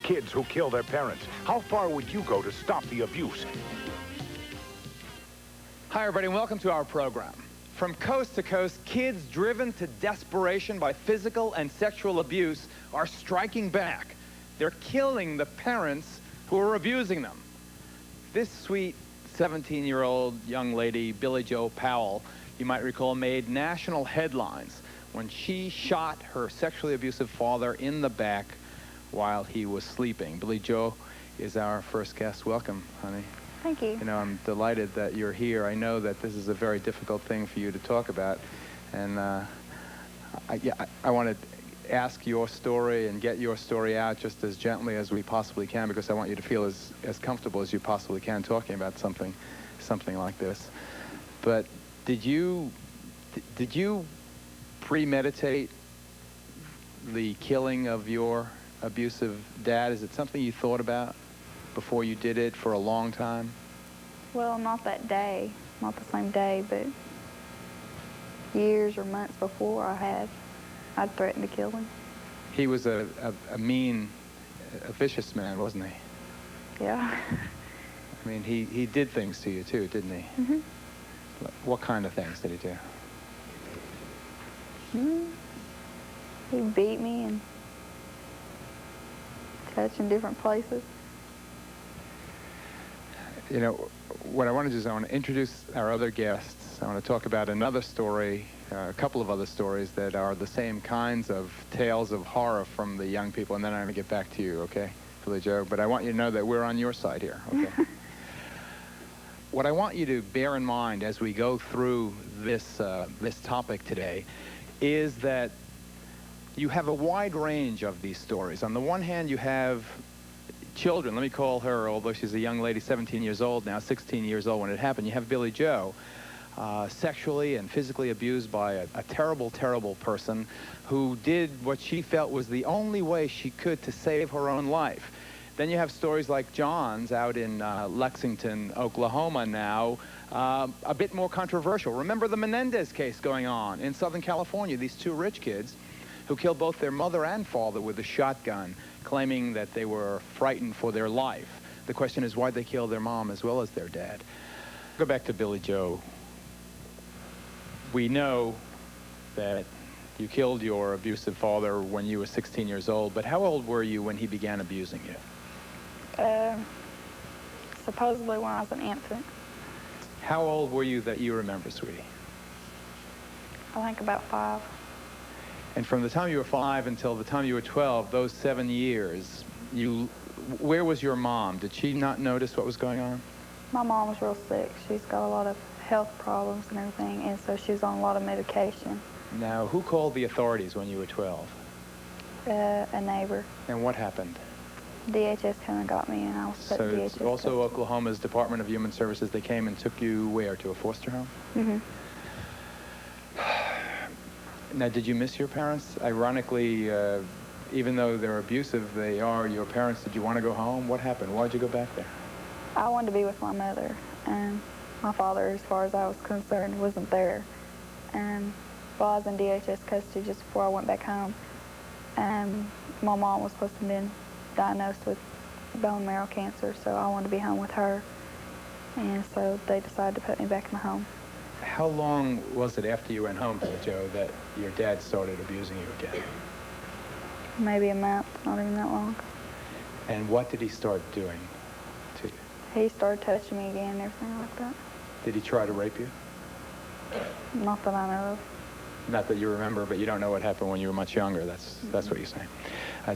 kids who kill their parents. How far would you go to stop the abuse? Hi, everybody, and welcome to our program. From coast to coast, kids driven to desperation by physical and sexual abuse are striking back. They're killing the parents who are abusing them. This sweet 17-year-old young lady, Billie Jo Powell, you might recall, made national headlines when she shot her sexually abusive father in the back while he was sleeping. Billie Jo is our first guest. Welcome, honey. Thank you. You know, I'm delighted that you're here. I know that this is a very difficult thing for you to talk about, and I want to ask your story and get your story out just as gently as we possibly can, because I want you to feel as comfortable as you possibly can talking about something like this. But did you premeditate the killing of your abusive dad? Is it something you thought about before you did it for a long time? Well, not that day, not the same day, but years or months before I'd threatened to kill him. He was a mean, a vicious man, wasn't he? Yeah. I mean, he did things to you too, didn't he? Mm-hmm. What kind of things did he do? He beat me and touched in different places. You know, what I want to do is I want to introduce our other guests. I want to talk about another story, a couple of other stories that are the same kinds of tales of horror from the young people, and then I'm going to get back to you, okay, Billie Jo? But I want you to know that we're on your side here, okay? What I want you to bear in mind as we go through this topic today is that you have a wide range of these stories. On the one hand, you have children. Let me call her, although she's a young lady, 17 years old now, 16 years old when it happened. You have Billie Jo, sexually and physically abused by a terrible, terrible person who did what she felt was the only way she could to save her own life. Then you have stories like John's out in Lexington, Oklahoma now, a bit more controversial. Remember the Menendez case going on in Southern California, these two rich kids who killed both their mother and father with a shotgun, claiming that they were frightened for their life. The question is, why'd they kill their mom as well as their dad? Go back to Billie Jo. We know that you killed your abusive father when you were 16 years old, but how old were you when he began abusing you? Supposedly when I was an infant. How old were you that you remember, sweetie? I think about 5. And from the time you were 5 until the time you were 12, those 7 years, where was your mom? Did she not notice what was going on? My mom was real sick. She's got a lot of health problems and everything, and so she was on a lot of medication. Now, who called the authorities when you were 12? A neighbor. And what happened? DHS came and got me, and I was put in DHS. So also Oklahoma's Department of Human Services, they came and took you where? To a foster home? Mm-hmm. Now, did you miss your parents? Ironically, even though they're abusive, they are your parents. Did you want to go home? What happened? Why'd you go back there? I wanted to be with my mother, and my father, as far as I was concerned, wasn't there. And while I was in DHS custody just before I went back home, and my mom was supposed to have been diagnosed with bone marrow cancer, so I wanted to be home with her. And so they decided to put me back in the home. How long was it after you went home, Billie Jo, that your dad started abusing you again? Maybe a month, not even that long. And what did he start doing to you? He started touching me again and everything like that. Did he try to rape you? Not that I know of. Not that you remember, but you don't know what happened when you were much younger. That's what you're saying.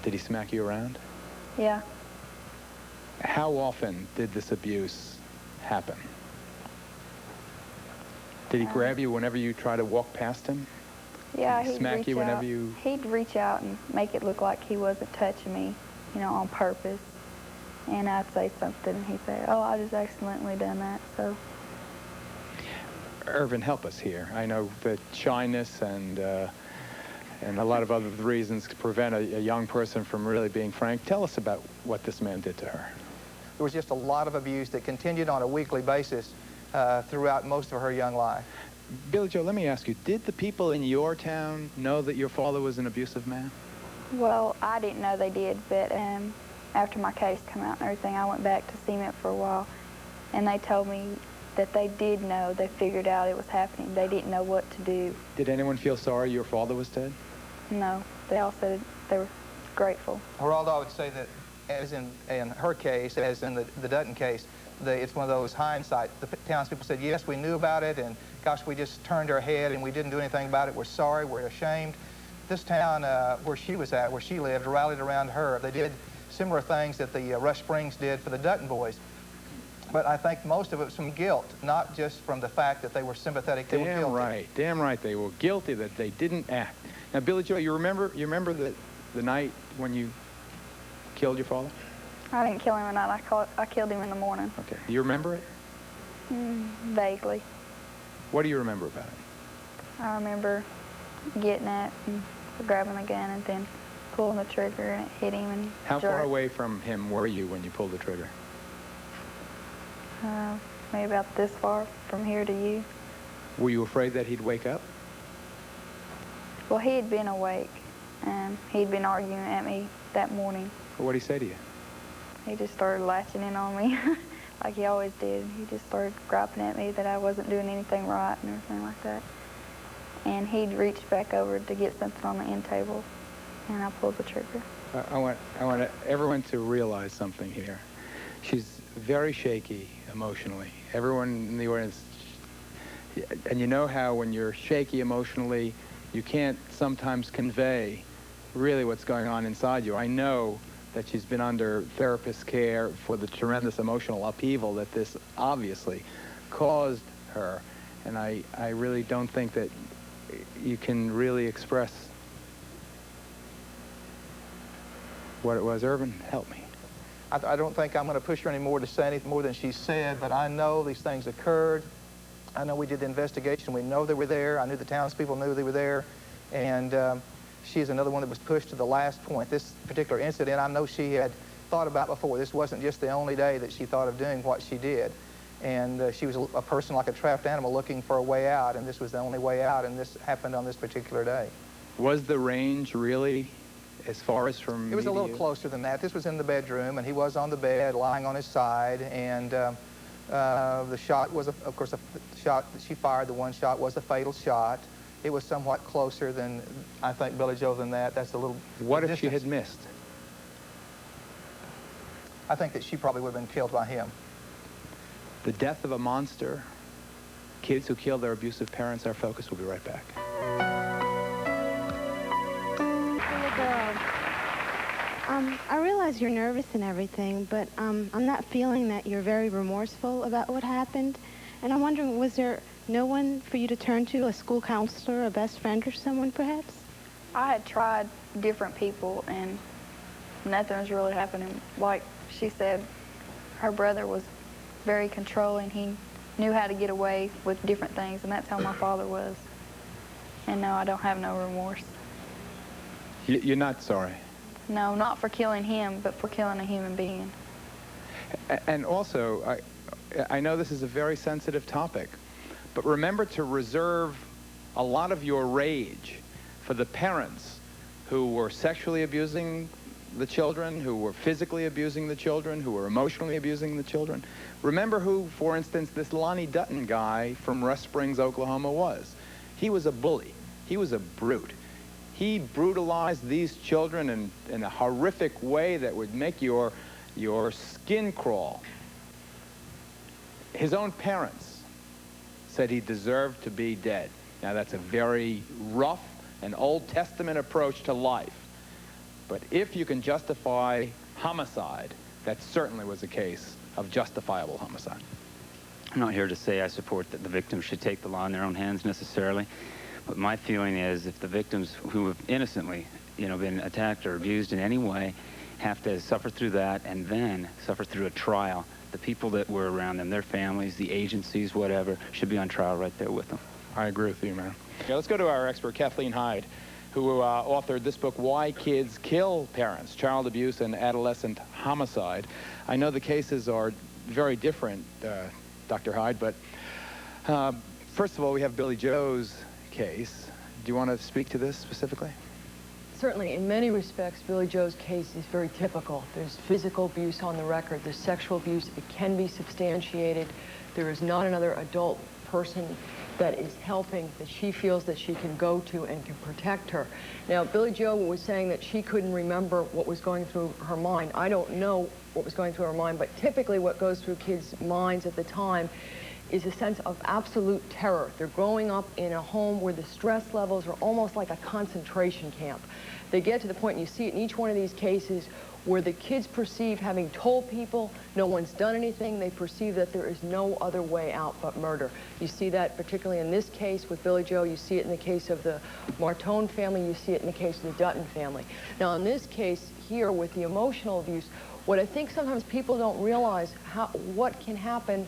Did he smack you around? Yeah. How often did this abuse happen? Did he grab you whenever you try to walk past him? Yeah, he'd smack you whenever you... He'd reach out and make it look like he wasn't touching me, you know, on purpose. And I'd say something, and he'd say, oh, I just accidentally done that, so... Irvin, help us here. I know that shyness and a lot of other reasons prevent a young person from really being frank. Tell us about what this man did to her. There was just a lot of abuse that continued on a weekly basis throughout most of her young life. Billie Jo, let me ask you, did the people in your town know that your father was an abusive man? Well, I didn't know they did, but after my case came out and everything, I went back to cement for a while, and they told me that they did know. They figured out it was happening. They didn't know what to do. Did anyone feel sorry your father was dead? No, they all said they were grateful. Geraldo, I would say that, as in her case, as in the Dutton case, it's one of those hindsight. The townspeople said, yes, we knew about it, and gosh, we just turned our head and we didn't do anything about it. We're sorry, we're ashamed. This town where she was at, where she lived, rallied around her. They did similar things that the Rush Springs did for the Dutton boys. But I think most of it was from guilt, not just from the fact that they were sympathetic. They were guilty. Damn right. They were guilty that they didn't act. Now, Billie Jo, you remember the night when you killed your father? I didn't kill him at night. I killed him in the morning. Okay. Do you remember it? Vaguely. What do you remember about it? I remember getting it and grabbing the gun and then pulling the trigger, and it hit him and How far jerked. away from him were you when you pulled the trigger? Maybe about this far from here to you. Were you afraid that he'd wake up? Well, he had been awake, and he'd been arguing at me that morning. What did he say to you? He just started latching in on me, like he always did. He just started griping at me that I wasn't doing anything right and everything like that. And he'd reached back over to get something on the end table, and I pulled the trigger. I want everyone to realize something here. She's very shaky emotionally. Everyone in the audience, and you know how when you're shaky emotionally, you can't sometimes convey really what's going on inside you. I know that she's been under therapist care for the tremendous emotional upheaval that this obviously caused her. And I really don't think that you can really express what it was. Irvin, help me. I don't think I'm going to push her anymore to say anything more than she said, but I know these things occurred. I know we did the investigation. We know they were there. I knew the townspeople knew they were there. And she is another one that was pushed to the last point. This particular incident, I know she had thought about before. This wasn't just the only day that she thought of doing what she did. And she was a person like a trapped animal looking for a way out, and this was the only way out, and this happened on this particular day. Was the range really as far as from It was a little closer than that. This was in the bedroom, and he was on the bed, lying on his side, and the shot was, of course, the shot that she fired, the one shot was a fatal shot. It was somewhat closer than, I think, Billie Jo, than that. That's a little What if distance. she had missed? I think that she probably would have been killed by him. The death of a monster, kids who kill their abusive parents. Our focus. Will be right back. Little girl, I realize you're nervous and everything, but I'm not feeling that you're very remorseful about what happened. And I'm wondering, was there no one for you to turn to, a school counselor, a best friend, or someone perhaps? I had tried different people, and nothing was really happening. Like she said, her brother was very controlling. He knew how to get away with different things, and that's how my father was. And no, I don't have no remorse. You're not sorry? No, not for killing him, but for killing a human being. And also, I know this is a very sensitive topic, but remember to reserve a lot of your rage for the parents who were sexually abusing the children, who were physically abusing the children, who were emotionally abusing the children. Remember who, for instance, this Lonnie Dutton guy from Rush Springs, Oklahoma was. He was a bully. He was a brute. He brutalized these children in a horrific way that would make your skin crawl. His own parents said he deserved to be dead. Now, that's a very rough and Old Testament approach to life. But if you can justify homicide, that certainly was a case of justifiable homicide. I'm not here to say I support that the victims should take the law in their own hands necessarily, but my feeling is if the victims who have innocently, been attacked or abused in any way have to suffer through that and then suffer through a trial, the people that were around them, their families, the agencies, whatever, should be on trial right there with them. I agree with you, man. Okay, let's go to our expert, Kathleen Hyde, who authored this book, Why Kids Kill Parents, Child Abuse and Adolescent Homicide. I know the cases are very different, Dr. Hyde, but first of all, we have Billie Jo's case. Do you want to speak to this specifically? certainly, in many respects, Billie Jo's case is very typical. There's physical abuse on the record. There's sexual abuse. It can be substantiated. There is not another adult person that is helping that she feels that she can go to and can protect her. Now, Billie Jo was saying that she couldn't remember what was going through her mind. I don't know what was going through her mind, but typically what goes through kids' minds at the time is a sense of absolute terror. They're growing up in a home where the stress levels are almost like a concentration camp. They get to the point, and you see it in each one of these cases, where the kids perceive, having told people no one's done anything, they perceive that there is no other way out but murder. You see that particularly in this case with Billie Jo. You see it in the case of the Martone family. You see it in the case of the Dutton family. Now, in this case here with the emotional abuse, what I think sometimes people don't realize what can happen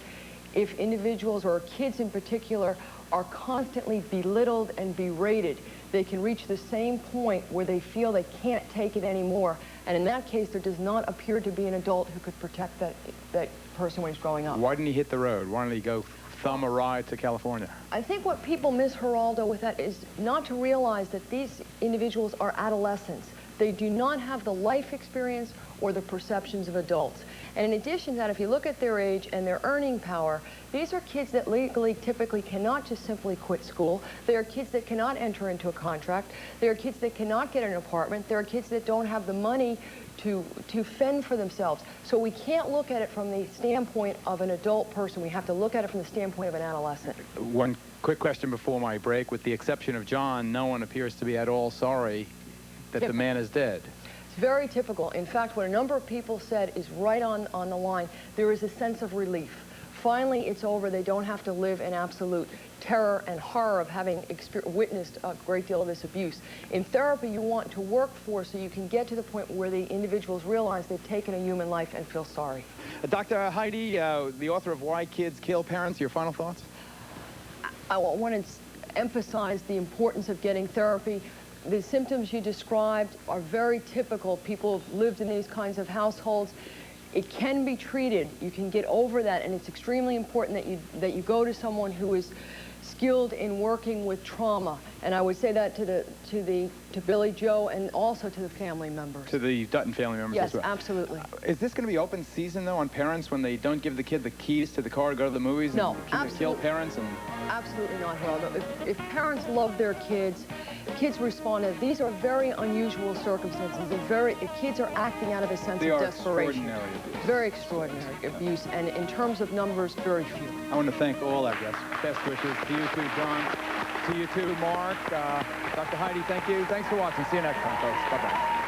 if individuals, or kids in particular, are constantly belittled and berated. They can reach the same point where they feel they can't take it anymore. And in that case, there does not appear to be an adult who could protect that person when he's growing up. Why didn't he hit the road? Why didn't he go thumb a ride to California? I think what people miss, Geraldo, with that is not to realize that these individuals are adolescents. They do not have the life experience or the perceptions of adults. And in addition to that, if you look at their age and their earning power, these are kids that legally typically cannot just simply quit school. They are kids that cannot enter into a contract. They are kids that cannot get an apartment. There are kids that don't have the money to fend for themselves. So we can't look at it from the standpoint of an adult person. We have to look at it from the standpoint of an adolescent. One quick question before my break. With the exception of John, no one appears to be at all sorry that the man is dead. It's very typical. In fact, what a number of people said is right on the line. There is a sense of relief. Finally, it's over. They don't have to live in absolute terror and horror of having witnessed a great deal of this abuse. In therapy, you want to work for so you can get to the point where the individuals realize they've taken a human life and feel sorry. Dr. Heidi, the author of Why Kids Kill Parents, your final thoughts? I want to emphasize the importance of getting therapy. The symptoms you described are very typical. People have lived in these kinds of households. It can be treated. You can get over that, and it's extremely important that you go to someone who is skilled in working with trauma. And I would say that to Billie Jo and also to the family members. To the Dutton family members yes, as well. Yes, absolutely. Is this going to be open season, though, on parents when they don't give the kid the keys to the car to go to the movies? No, and kill parents? And... Absolutely not, Geraldo. If parents love their kids, kids respond. These are very unusual circumstances. The kids are acting out of a sense of desperation. Extraordinary abuse. Very extraordinary abuse, and in terms of numbers, very few. I want to thank all our guests. Best wishes to you too, John. To you too, Mark. Dr. Heidi, thank you. Thanks for watching. See you next time, folks. Bye-bye.